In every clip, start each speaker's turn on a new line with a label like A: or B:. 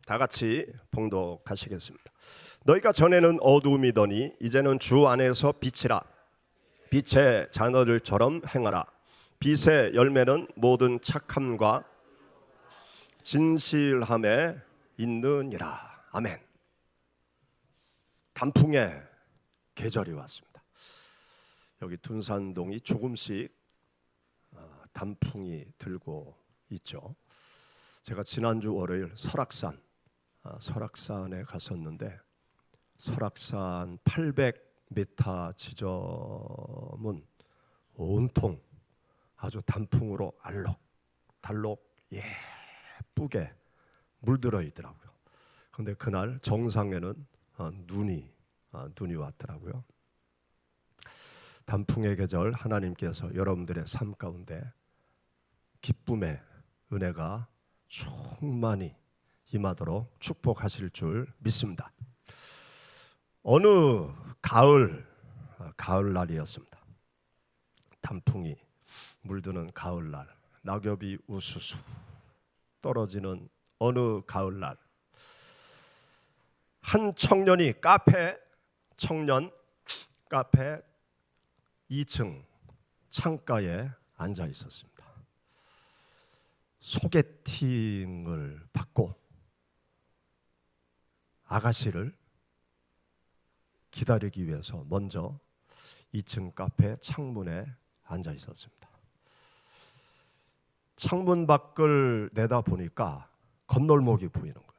A: 다 같이 봉독하시겠습니다. 너희가 전에는 어두움이더니 이제는 주 안에서 빛이라. 빛의 자녀들처럼 행하라. 빛의 열매는 모든 착함과 진실함에 있느니라. 아멘. 단풍의 계절이 왔습니다. 여기 둔산동이 조금씩 단풍이 들고 있죠. 제가 지난주 월요일 설악산에 갔었는데, 설악산 800m 지점은 온통 아주 단풍으로 알록달록 예쁘게 물들어 있더라고요. 그런데 그날 정상에는 눈이 왔더라고요. 단풍의 계절, 하나님께서 여러분들의 삶 가운데 기쁨의 은혜가 충만히 임하도록 축복하실 줄 믿습니다. 어느 가을날이었습니다. 단풍이 물드는 가을날, 낙엽이 우수수 떨어지는 어느 가을날, 한 청년이 청년 카페 2층 창가에 앉아 있었습니다. 소개팅을 받고 아가씨를 기다리기 위해서 먼저 2층 카페 창문에 앉아 있었습니다. 창문 밖을 내다보니까 건널목이 보이는 거예요.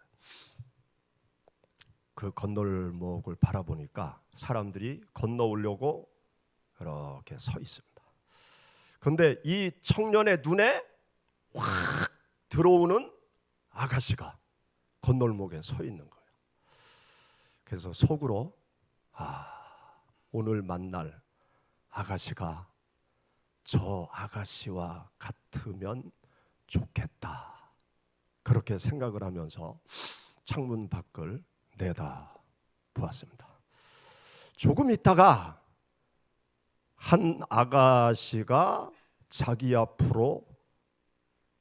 A: 그 건널목을 바라보니까 사람들이 건너오려고 이렇게 서 있습니다. 그런데 이 청년의 눈에 확 들어오는 아가씨가 건널목에 서 있는 거예요. 그래서 속으로 오늘 만날 아가씨가 저 아가씨와 같으면 좋겠다, 그렇게 생각을 하면서 창문 밖을 내다보았습니다. 조금 있다가 한 아가씨가 자기 앞으로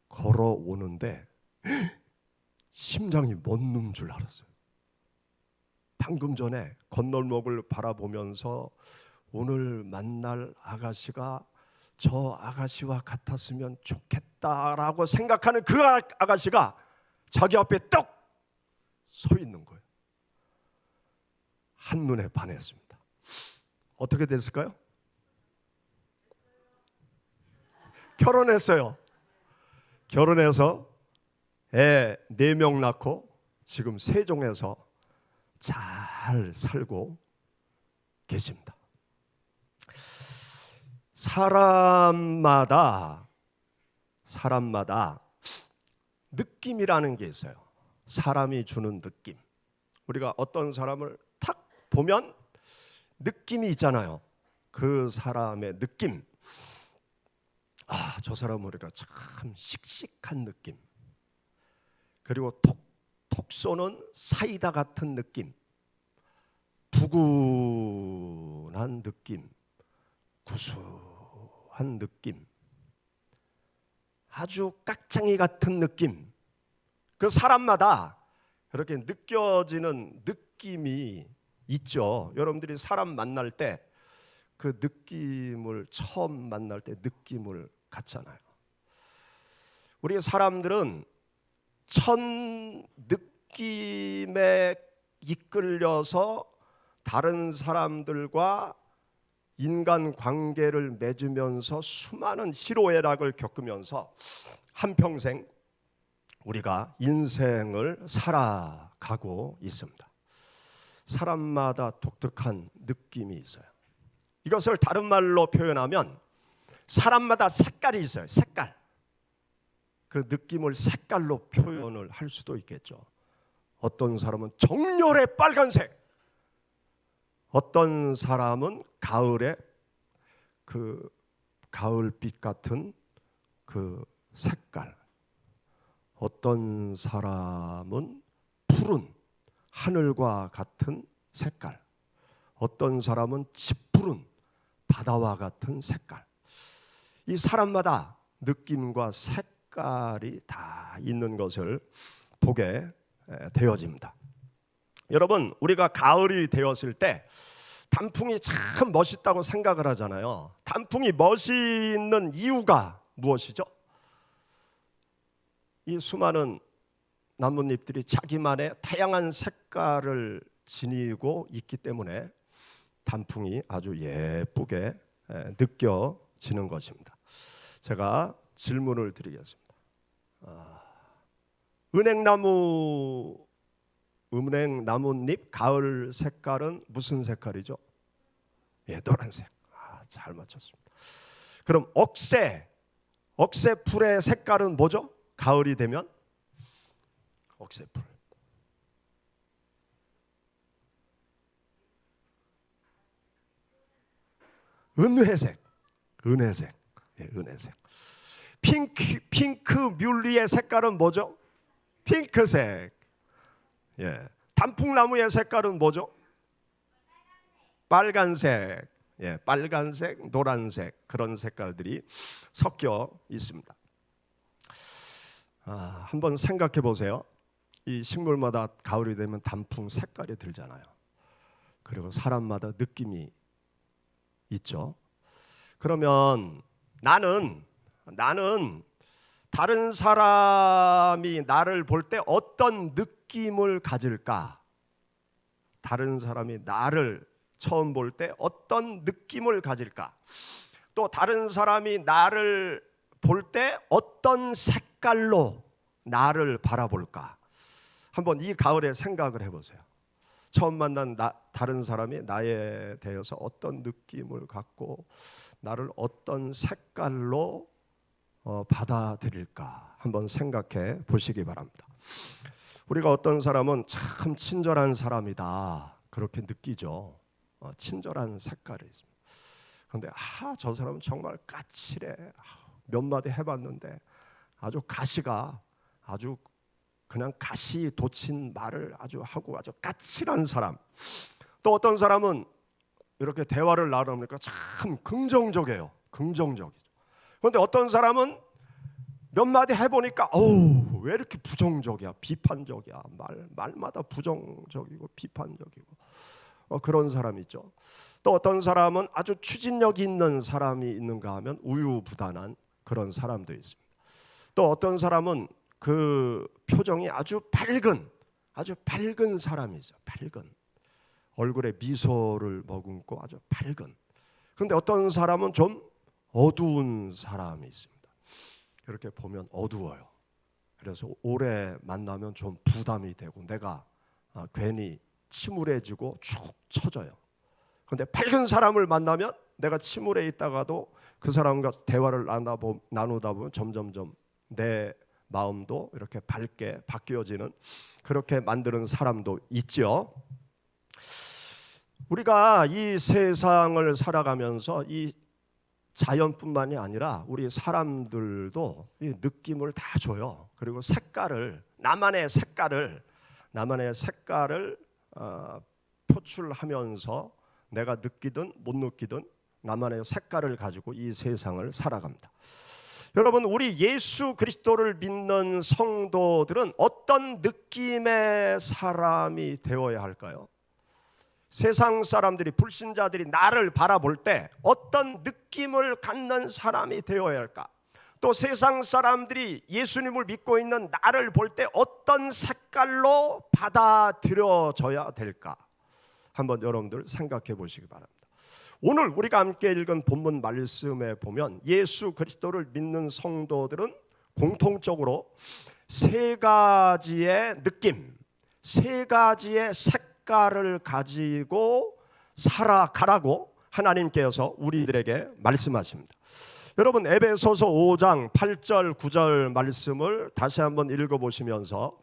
A: 걸어오는데 심장이 멎는 줄 알았어요. 방금 전에 건널목을 바라보면서 오늘 만날 아가씨가 저 아가씨와 같았으면 좋겠다라고 생각하는 그 아가씨가 자기 앞에 떡 서 있는 거예요. 한눈에 반했습니다. 어떻게 됐을까요? 결혼했어요. 결혼해서 애 4명 낳고 지금 세종에서 잘 살고 계십니다. 사람마다 느낌이라는 게 있어요. 사람이 주는 느낌. 우리가 어떤 사람을 탁 보면 느낌이 있잖아요. 그 사람의 느낌. 저 사람은 우리가 참 씩씩한 느낌. 그리고 톡 쏘는 사이다 같은 느낌. 부근한 느낌. 구수한 느낌. 아주 깍쟁이 같은 느낌. 그 사람마다 그렇게 느껴지는 느낌이 있죠. 여러분들이 사람 만날 때 그 느낌을 처음 만날 때 느낌을 갖잖아요. 우리 사람들은 첫 느낌에 이끌려서 다른 사람들과 인간 관계를 맺으면서 수많은 희로애락을 겪으면서 한평생 우리가 인생을 살아가고 있습니다. 사람마다 독특한 느낌이 있어요. 이것을 다른 말로 표현하면 사람마다 색깔이 있어요. 색깔. 그 느낌을 색깔로 표현을 할 수도 있겠죠. 어떤 사람은 정열의 빨간색, 어떤 사람은 가을에 그 가을빛 같은 그 색깔, 어떤 사람은 푸른 하늘과 같은 색깔, 어떤 사람은 짙푸른 바다와 같은 색깔. 이 사람마다 느낌과 색깔이 다 있는 것을 보게 되어집니다. 여러분, 우리가 가을이 되었을 때 단풍이 참 멋있다고 생각을 하잖아요. 단풍이 멋있는 이유가 무엇이죠? 이 수많은 나뭇잎들이 자기만의 다양한 색깔을 지니고 있기 때문에 단풍이 아주 예쁘게 느껴지는 것입니다. 제가 질문을 드리겠습니다. 은행나뭇잎 가을 색깔은 무슨 색깔이죠? 예, 노란색. 잘 맞췄습니다. 그럼 억새풀의 색깔은 뭐죠? 가을이 되면 억새풀. 은회색. 예, 은회색. 핑크 뮬리의 색깔은 뭐죠? 핑크색. 예. 단풍나무의 색깔은 뭐죠? 빨간색. 예, 빨간색, 노란색 그런 색깔들이 섞여 있습니다. 한번 생각해 보세요. 이 식물마다 가을이 되면 단풍 색깔이 들잖아요. 그리고 사람마다 느낌이 있죠. 그러면 나는 다른 사람이 나를 볼 때 어떤 느낌을 가질까? 다른 사람이 나를 처음 볼 때 어떤 느낌을 가질까? 또 다른 사람이 나를 볼 때 어떤 색깔로 나를 바라볼까? 한번 이 가을에 생각을 해보세요. 처음 만난 다른 사람이 나에 대해서 어떤 느낌을 갖고 나를 어떤 색깔로 받아들일까? 한번 생각해 보시기 바랍니다. 우리가 어떤 사람은 참 친절한 사람이다 그렇게 느끼죠. 친절한 색깔이 있습니다. 그런데 저 사람은 정말 까칠해. 몇 마디 해봤는데 아주 가시가 아주 그냥 가시 돋친 말을 아주 하고 아주 까칠한 사람. 또 어떤 사람은 이렇게 대화를 나누니까 참 긍정적이에요. 긍정적이죠. 그런데 어떤 사람은 몇 마디 해보니까 왜 이렇게 부정적이야, 비판적이야. 말마다 부정적이고 비판적이고 그런 사람이 있죠. 또 어떤 사람은 아주 추진력 있는 사람이 있는가 하면 우유부단한 그런 사람도 있습니다. 또 어떤 사람은 그 표정이 아주 밝은 사람이 있어요. 밝은 얼굴에 미소를 머금고 아주 밝은. 그런데 어떤 사람은 좀 어두운 사람이 있습니다. 이렇게 보면 어두워요. 그래서 오래 만나면 좀 부담이 되고 내가 괜히 침울해지고 축 처져요. 그런데 밝은 사람을 만나면 내가 침울해 있다가도 그 사람과 대화를 나누다 보면 점점점 내 마음도 이렇게 밝게 바뀌어지는 그렇게 만드는 사람도 있죠. 우리가 이 세상을 살아가면서 이 자연뿐만이 아니라 우리 사람들도 이 느낌을 다 줘요. 그리고 나만의 색깔을 표출하면서 내가 느끼든 못 느끼든 나만의 색깔을 가지고 이 세상을 살아갑니다. 여러분, 우리 예수 그리스도를 믿는 성도들은 어떤 느낌의 사람이 되어야 할까요? 세상 사람들이, 불신자들이 나를 바라볼 때 어떤 느낌을 갖는 사람이 되어야 할까? 또 세상 사람들이 예수님을 믿고 있는 나를 볼 때 어떤 색깔로 받아들여져야 될까? 한번 여러분들 생각해 보시기 바랍니다. 오늘 우리가 함께 읽은 본문 말씀에 보면 예수 그리스도를 믿는 성도들은 공통적으로 세 가지의 느낌, 세 가지의 색깔을 가지고 살아가라고 하나님께서 우리들에게 말씀하십니다. 여러분, 에베소서 5장 8절 9절 말씀을 다시 한번 읽어보시면서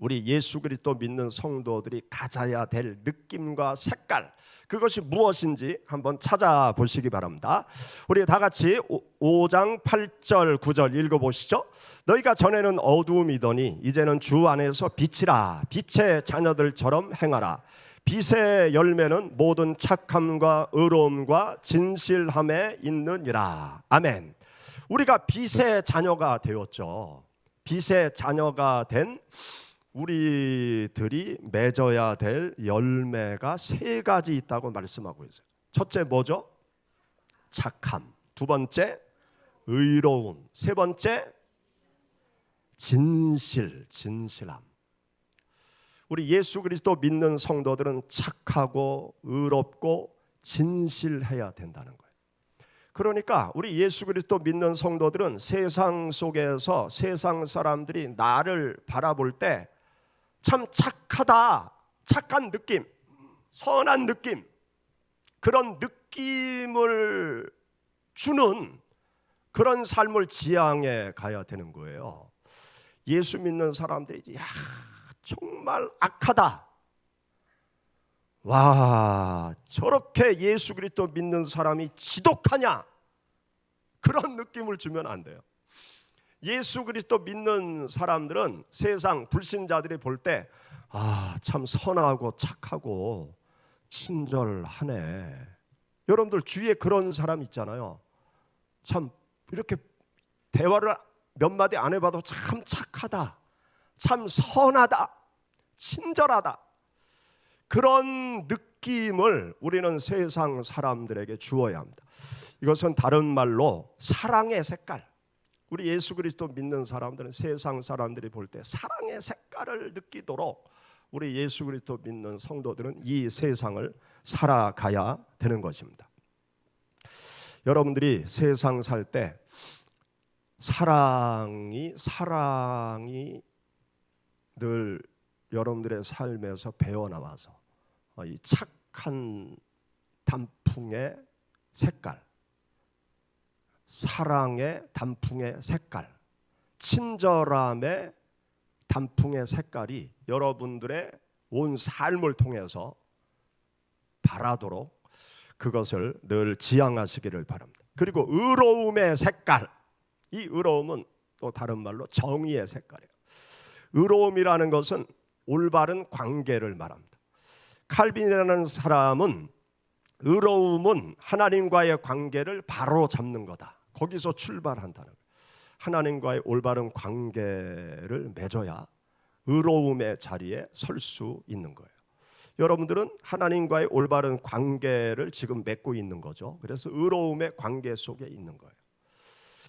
A: 우리 예수 그리스도 믿는 성도들이 가져야 될 느낌과 색깔, 그것이 무엇인지 한번 찾아보시기 바랍니다. 우리 다 같이 5장 8절 9절 읽어보시죠. 너희가 전에는 어두움이더니 이제는 주 안에서 빛이라. 빛의 자녀들처럼 행하라. 빛의 열매는 모든 착함과 의로움과 진실함에 있느니라. 아멘. 우리가 빛의 자녀가 되었죠. 빛의 자녀가 된 우리들이 맺어야 될 열매가 세 가지 있다고 말씀하고 있어요. 첫째 뭐죠? 착함. 두 번째 의로움. 세 번째 진실함. 우리 예수 그리스도 믿는 성도들은 착하고 의롭고 진실해야 된다는 거예요. 그러니까 우리 예수 그리스도 믿는 성도들은 세상 속에서 세상 사람들이 나를 바라볼 때 참 착하다, 착한 느낌, 선한 느낌, 그런 느낌을 주는 그런 삶을 지향해 가야 되는 거예요. 예수 믿는 사람들이 야, 정말 악하다. 와, 저렇게 예수 그리스도 믿는 사람이 지독하냐? 그런 느낌을 주면 안 돼요. 예수 그리스도 믿는 사람들은 세상 불신자들이 볼 때 아, 참 선하고 착하고 친절하네. 여러분들 주위에 그런 사람 있잖아요. 참 이렇게 대화를 몇 마디 안 해봐도 참 착하다, 참 선하다, 친절하다. 그런 느낌을 우리는 세상 사람들에게 주어야 합니다. 이것은 다른 말로 사랑의 색깔. 우리 예수 그리스도 믿는 사람들은 세상 사람들이 볼 때 사랑의 색깔을 느끼도록 우리 예수 그리스도 믿는 성도들은 이 세상을 살아가야 되는 것입니다. 여러분들이 세상 살 때 사랑이 늘 여러분들의 삶에서 배어나와서 이 착한 단풍의 색깔, 사랑의 단풍의 색깔, 친절함의 단풍의 색깔이 여러분들의 온 삶을 통해서 바라도록 그것을 늘 지향하시기를 바랍니다. 그리고 의로움의 색깔, 이 의로움은 또 다른 말로 정의의 색깔이에요. 의로움이라는 것은 올바른 관계를 말합니다. 칼빈이라는 사람은 의로움은 하나님과의 관계를 바로 잡는 거다. 거기서 출발한다는 거예요. 하나님과의 올바른 관계를 맺어야 의로움의 자리에 설 수 있는 거예요. 여러분들은 하나님과의 올바른 관계를 지금 맺고 있는 거죠. 그래서 의로움의 관계 속에 있는 거예요.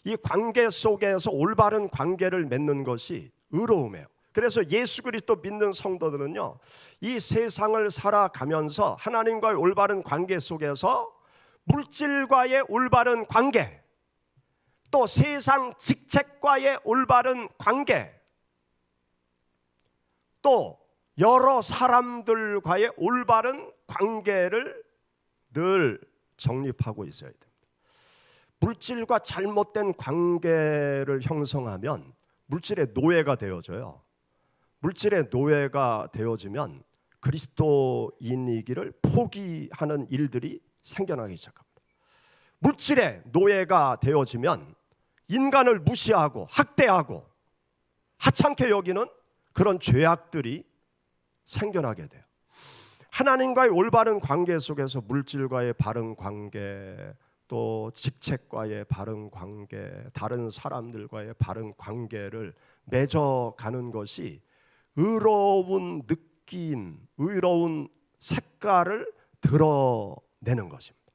A: 이 관계 속에서 올바른 관계를 맺는 것이 의로움이에요. 그래서 예수 그리스도 믿는 성도들은요, 이 세상을 살아가면서 하나님과의 올바른 관계 속에서 물질과의 올바른 관계, 또 세상 직책과의 올바른 관계, 또 여러 사람들과의 올바른 관계를 늘 정립하고 있어야 됩니다. 물질과 잘못된 관계를 형성하면 물질의 노예가 되어져요. 물질의 노예가 되어지면 그리스도인이기를 포기하는 일들이 생겨나기 시작합니다. 물질의 노예가 되어지면 인간을 무시하고 학대하고 하찮게 여기는 그런 죄악들이 생겨나게 돼요. 하나님과의 올바른 관계 속에서 물질과의 바른 관계, 또 직책과의 바른 관계, 다른 사람들과의 바른 관계를 맺어가는 것이 의로운 느낌, 의로운 색깔을 드러내는 것입니다.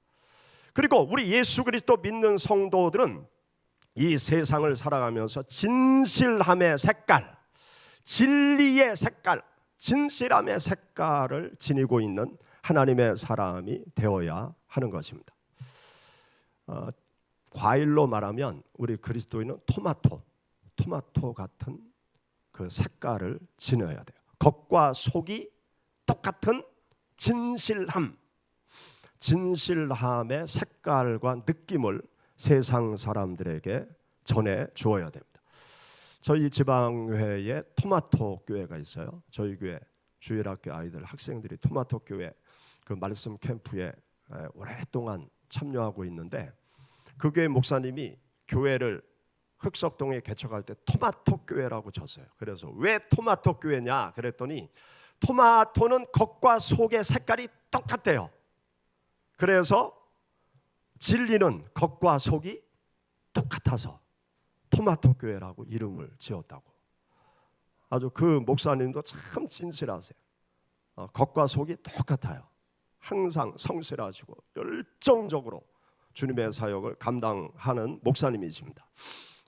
A: 그리고 우리 예수 그리스도 믿는 성도들은 이 세상을 살아가면서 진실함의 색깔, 진리의 색깔, 진실함의 색깔을 지니고 있는 하나님의 사람이 되어야 하는 것입니다. 과일로 말하면 우리 그리스도인은 토마토 같은 그 색깔을 지녀야 돼요. 겉과 속이 똑같은 진실함의 색깔과 느낌을 세상 사람들에게 전해 주어야 됩니다. 저희 지방회에 토마토 교회가 있어요. 저희 교회 주일학교 아이들 학생들이 토마토 교회 그 말씀 캠프에 오랫동안 참여하고 있는데, 그 교회 목사님이 교회를 흑석동에 개척할 때 토마토 교회라고 쳤어요. 그래서 왜 토마토 교회냐 그랬더니 토마토는 겉과 속의 색깔이 똑같대요. 그래서 진리는 겉과 속이 똑같아서 토마토 교회라고 이름을 지었다고. 아주 그 목사님도 참 진실하세요. 겉과 속이 똑같아요. 항상 성실하시고 열정적으로 주님의 사역을 감당하는 목사님이십니다.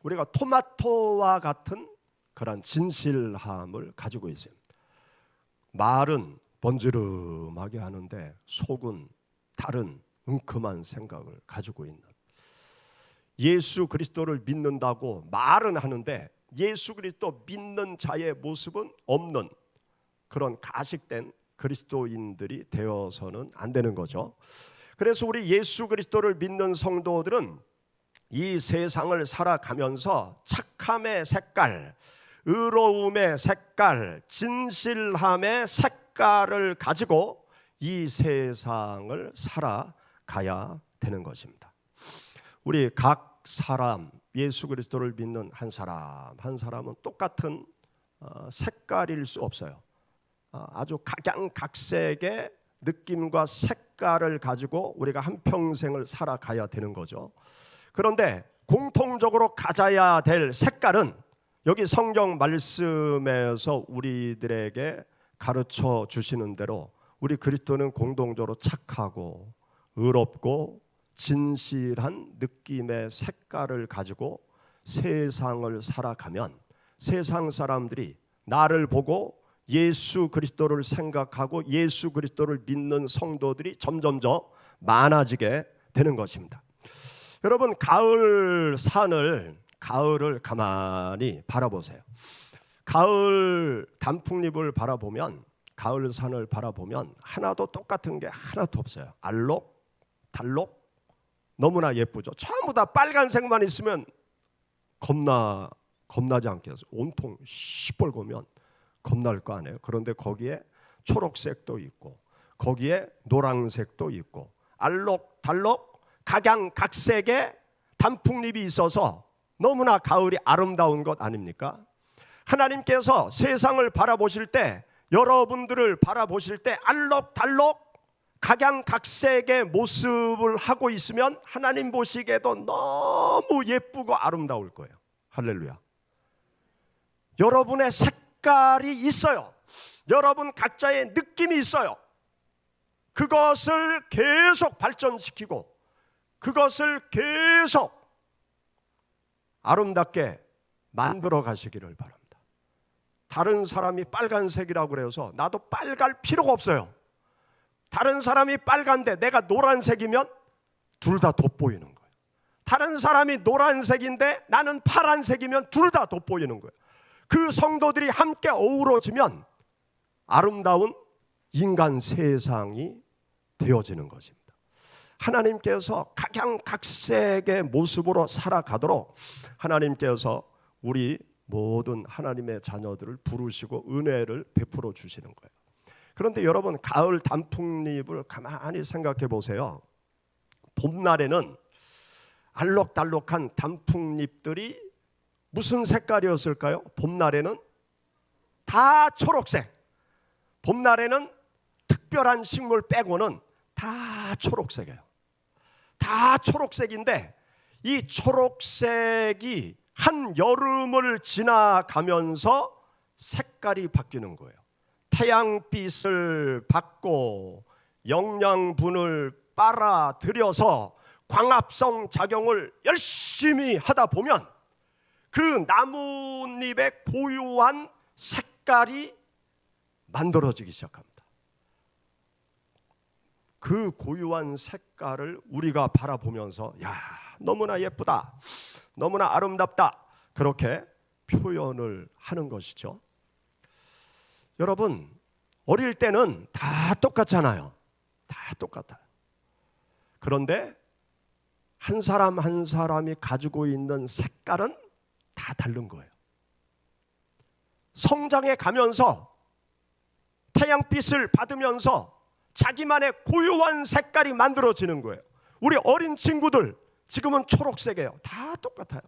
A: 우리가 토마토와 같은 그런 진실함을 가지고 있어요. 말은 번지름하게 하는데 속은 다른 은큼한 생각을 가지고 있는, 예수 그리스도를 믿는다고 말은 하는데 예수 그리스도 믿는 자의 모습은 없는 그런 가식된 그리스도인들이 되어서는 안 되는 거죠. 그래서 우리 예수 그리스도를 믿는 성도들은 이 세상을 살아가면서 착함의 색깔, 의로움의 색깔, 진실함의 색깔을 가지고 이 세상을 살아가야 되는 것입니다. 우리 각 사람, 예수 그리스도를 믿는 한 사람 한 사람은 똑같은 색깔일 수 없어요. 아주 각양각색의 느낌과 색깔을 가지고 우리가 한평생을 살아가야 되는 거죠. 그런데 공통적으로 가져야 될 색깔은 여기 성경 말씀에서 우리들에게 가르쳐 주시는 대로 우리 그리스도는 공동적으로 착하고 의롭고 진실한 느낌의 색깔을 가지고 세상을 살아가면 세상 사람들이 나를 보고 예수 그리스도를 생각하고 예수 그리스도를 믿는 성도들이 점점 더 많아지게 되는 것입니다. 여러분, 가을을 가만히 바라보세요. 가을 단풍잎을 바라보면, 가을 산을 바라보면 하나도 똑같은 게 하나도 없어요. 알록 달록 너무나 예쁘죠. 전부 다 빨간색만 있으면 겁나지 않겠어요? 온통 시뻘겋면 겁날 거 아니에요. 그런데 거기에 초록색도 있고 거기에 노란색도 있고 알록달록 각양각색의 단풍잎이 있어서 너무나 가을이 아름다운 것 아닙니까? 하나님께서 세상을 바라보실 때, 여러분들을 바라보실 때 알록달록 각양각색의 모습을 하고 있으면 하나님 보시기에도 너무 예쁘고 아름다울 거예요. 할렐루야. 여러분의 색깔이 있어요. 여러분 각자의 느낌이 있어요. 그것을 계속 발전시키고 그것을 계속 아름답게 만들어 가시기를 바랍니다. 다른 사람이 빨간색이라고 그래서 나도 빨갈 필요가 없어요. 다른 사람이 빨간데 내가 노란색이면 둘 다 돋보이는 거예요. 다른 사람이 노란색인데 나는 파란색이면 둘 다 돋보이는 거예요. 그 성도들이 함께 어우러지면 아름다운 인간 세상이 되어지는 것입니다. 하나님께서 각양각색의 모습으로 살아가도록 하나님께서 우리 모든 하나님의 자녀들을 부르시고 은혜를 베풀어 주시는 거예요. 그런데 여러분, 가을 단풍잎을 가만히 생각해 보세요. 봄날에는 알록달록한 단풍잎들이 무슨 색깔이었을까요? 봄날에는 다 초록색. 봄날에는 특별한 식물 빼고는 다 초록색이에요. 다 초록색인데 이 초록색이 한 여름을 지나가면서 색깔이 바뀌는 거예요. 태양빛을 받고 영양분을 빨아들여서 광합성 작용을 열심히 하다 보면 그 나뭇잎의 고유한 색깔이 만들어지기 시작합니다. 그 고유한 색깔을 우리가 바라보면서 야, 너무나 예쁘다, 너무나 아름답다, 그렇게 표현을 하는 것이죠. 여러분, 어릴 때는 다 똑같잖아요. 다 똑같아요. 그런데 한 사람 한 사람이 가지고 있는 색깔은 다 다른 거예요. 성장해 가면서 태양빛을 받으면서 자기만의 고유한 색깔이 만들어지는 거예요. 우리 어린 친구들 지금은 초록색이에요. 다 똑같아요.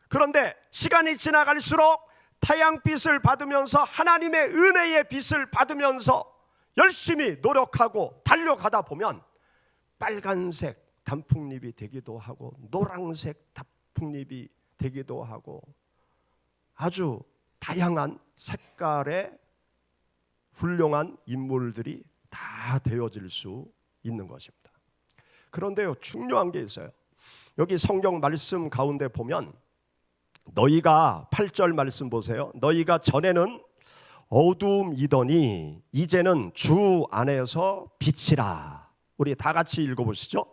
A: 그런데 시간이 지나갈수록 태양빛을 받으면서 하나님의 은혜의 빛을 받으면서 열심히 노력하고 달려가다 보면 빨간색 단풍잎이 되기도 하고 노란색 단풍잎이 되기도 하고 아주 다양한 색깔의 훌륭한 인물들이 다 되어질 수 있는 것입니다. 그런데요, 중요한 게 있어요. 여기 성경 말씀 가운데 보면 너희가 8절 말씀 보세요. 너희가 전에는 어둠이더니 이제는 주 안에서 빛이라. 우리 다 같이 읽어보시죠.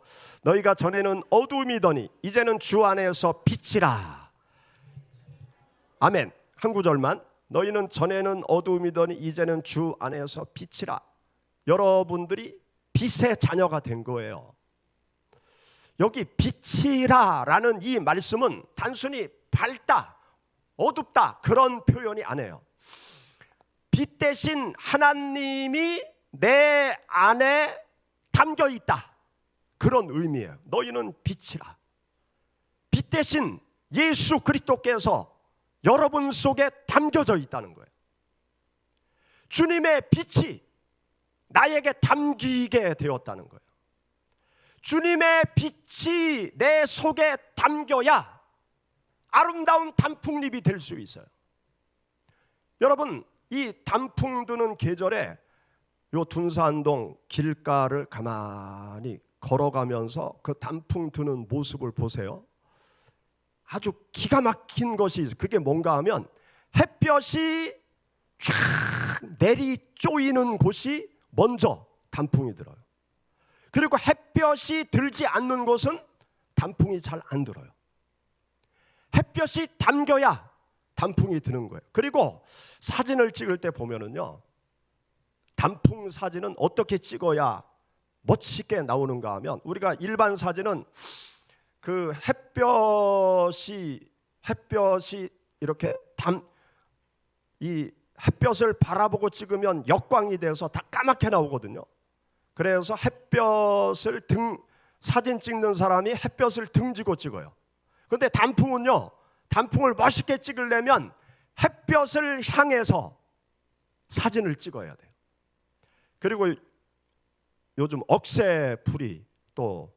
A: 너희가 전에는 어둠이더니 이제는 주 안에서 빛이라. 아멘. 한 구절만. 너희는 전에는 어둠이더니 이제는 주 안에서 빛이라. 여러분들이 빛의 자녀가 된 거예요. 여기 빛이라 라는 이 말씀은 단순히 밝다, 어둡다 그런 표현이 아니에요. 빛 대신 하나님이 내 안에 담겨 있다, 그런 의미예요. 너희는 빛이라. 빛 대신 예수 그리스도께서 여러분 속에 담겨져 있다는 거예요. 주님의 빛이 나에게 담기게 되었다는 거예요. 주님의 빛이 내 속에 담겨야 아름다운 단풍잎이 될 수 있어요. 여러분, 이 단풍 드는 계절에 요 둔산동 길가를 가만히 걸어가면서 그 단풍 드는 모습을 보세요. 아주 기가 막힌 것이 있어요. 그게 뭔가 하면 햇볕이 쫙 내리 쪼이는 곳이 먼저 단풍이 들어요. 그리고 햇볕이 들지 않는 곳은 단풍이 잘 안 들어요. 햇볕이 담겨야 단풍이 드는 거예요. 그리고 사진을 찍을 때 보면은요, 단풍 사진은 어떻게 찍어야 멋있게 나오는가 하면, 우리가 일반 사진은 그 햇볕이 이렇게 이 햇볕을 바라보고 찍으면 역광이 돼서 다 까맣게 나오거든요. 그래서 햇볕을 사진 찍는 사람이 햇볕을 등지고 찍어요. 그런데 단풍은요, 단풍을 멋있게 찍으려면 햇볕을 향해서 사진을 찍어야 돼요. 그리고 요즘 억새풀이, 또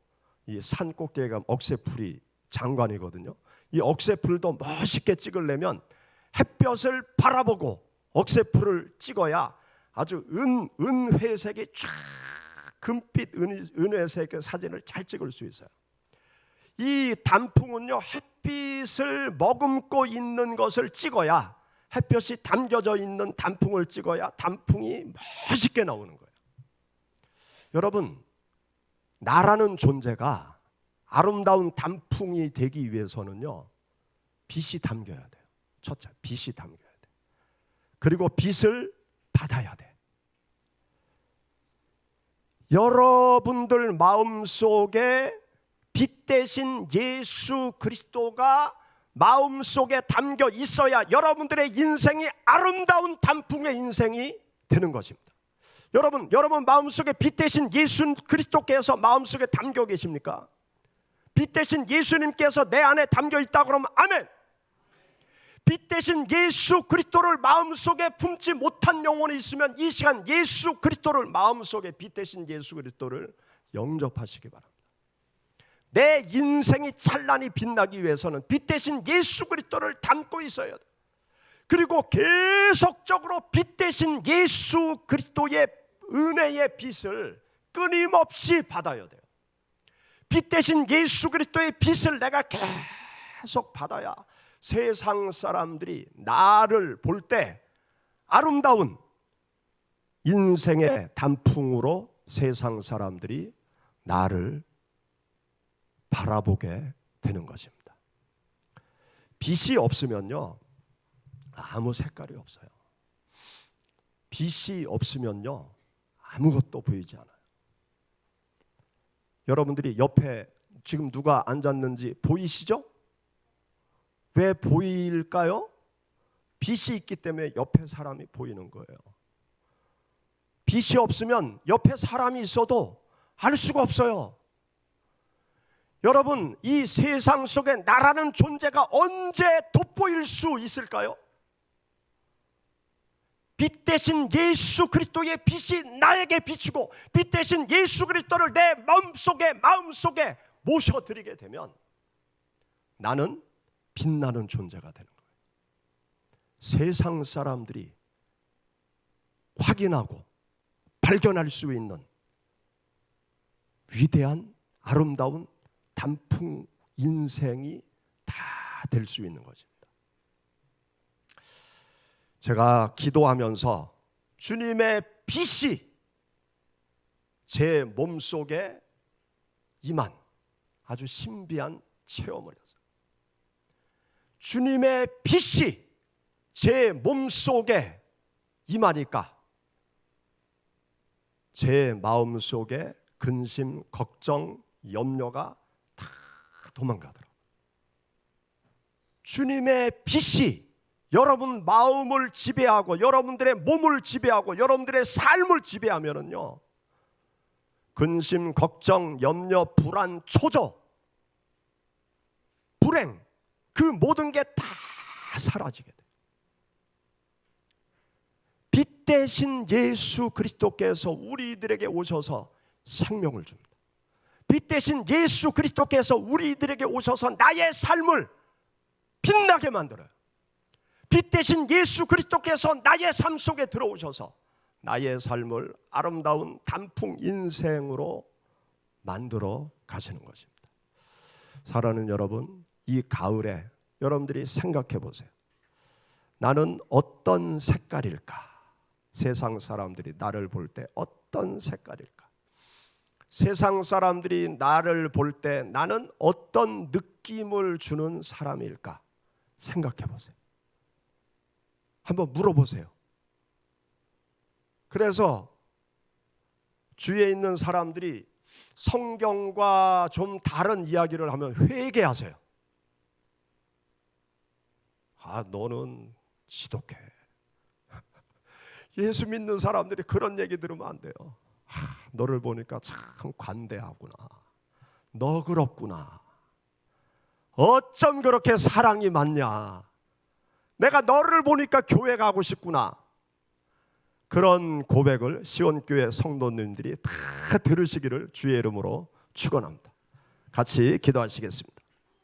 A: 이 산 꼭대기에 가면 억새풀이 장관이거든요. 이 억새풀도 멋있게 찍으려면 햇볕을 바라보고 억새풀을 찍어야 아주 은회색이 쫙, 금빛 은회색의 사진을 잘 찍을 수 있어요. 이 단풍은요, 햇빛을 머금고 있는 것을 찍어야, 햇볕이 담겨져 있는 단풍을 찍어야 단풍이 멋있게 나오는 거예요. 여러분, 나라는 존재가 아름다운 단풍이 되기 위해서는요, 빛이 담겨야 돼요. 첫째, 빛이 담겨야 돼요. 그리고 빛을 받아야 돼. 여러분들 마음속에 빛 대신 예수 그리스도가 마음속에 담겨 있어야 여러분들의 인생이 아름다운 단풍의 인생이 되는 것입니다. 여러분 마음속에 빛 대신 예수 그리스도께서 마음속에 담겨 계십니까? 빛 대신 예수님께서 내 안에 담겨 있다 그러면 아멘. 빛 대신 예수 그리스도를 마음속에 품지 못한 영혼이 있으면 이 시간 예수 그리스도를 마음속에, 빛 대신 예수 그리스도를 영접하시기 바랍니다. 내 인생이 찬란히 빛나기 위해서는 빛 대신 예수 그리스도를 담고 있어야 돼요. 그리고 계속적으로 빛 대신 예수 그리스도의 은혜의 빛을 끊임없이 받아야 돼요. 빛 대신 예수 그리스도의 빛을 내가 계속 받아야 세상 사람들이 나를 볼 때 아름다운 인생의 단풍으로 세상 사람들이 나를 바라보게 되는 것입니다. 빛이 없으면요, 아무 색깔이 없어요. 빛이 없으면요, 아무것도 보이지 않아요. 여러분들이 옆에 지금 누가 앉았는지 보이시죠? 왜 보일까요? 빛이 있기 때문에 옆에 사람이 보이는 거예요. 빛이 없으면 옆에 사람이 있어도 알 수가 없어요. 여러분, 이 세상 속에 나라는 존재가 언제 돋보일 수 있을까요? 빛 대신 예수 그리스도의 빛이 나에게 비치고 빛 대신 예수 그리스도를 내 마음속에 모셔드리게 되면 나는 빛나는 존재가 되는 거예요. 세상 사람들이 확인하고 발견할 수 있는 위대한 아름다운 단풍 인생이 다 될 수 있는 것입니다. 제가 기도하면서 주님의 빛이 제 몸속에 임한 아주 신비한 체험을 했어요. 주님의 빛이 제 몸속에 임하니까 제 마음속에 근심, 걱정, 염려가 다 도망가더라고요. 주님의 빛이 여러분 마음을 지배하고 여러분들의 몸을 지배하고 여러분들의 삶을 지배하면은요, 근심, 걱정, 염려, 불안, 초조, 불행, 그 모든 게 다 사라지게 돼요. 빛 대신 예수 그리스도께서 우리들에게 오셔서 생명을 줍니다. 빛 대신 예수 그리스도께서 우리들에게 오셔서 나의 삶을 빛나게 만들어요. 빛 대신 예수 그리스도께서 나의 삶 속에 들어오셔서 나의 삶을 아름다운 단풍 인생으로 만들어 가시는 것입니다. 사랑하는 여러분, 이 가을에 여러분들이 생각해 보세요. 나는 어떤 색깔일까? 세상 사람들이 나를 볼 때 어떤 색깔일까? 세상 사람들이 나를 볼 때 나는 어떤 느낌을 주는 사람일까? 생각해 보세요. 한번 물어보세요. 그래서 주위에 있는 사람들이 성경과 좀 다른 이야기를 하면 회개하세요. 아, 너는 지독해. 예수 믿는 사람들이 그런 얘기 들으면 안 돼요. 아, 너를 보니까 참 관대하구나. 너그럽구나. 어쩜 그렇게 사랑이 많냐. 내가 너를 보니까 교회 가고 싶구나. 그런 고백을 시온교회 성도님들이 다 들으시기를 주의 이름으로 축원합니다. 같이 기도하시겠습니다.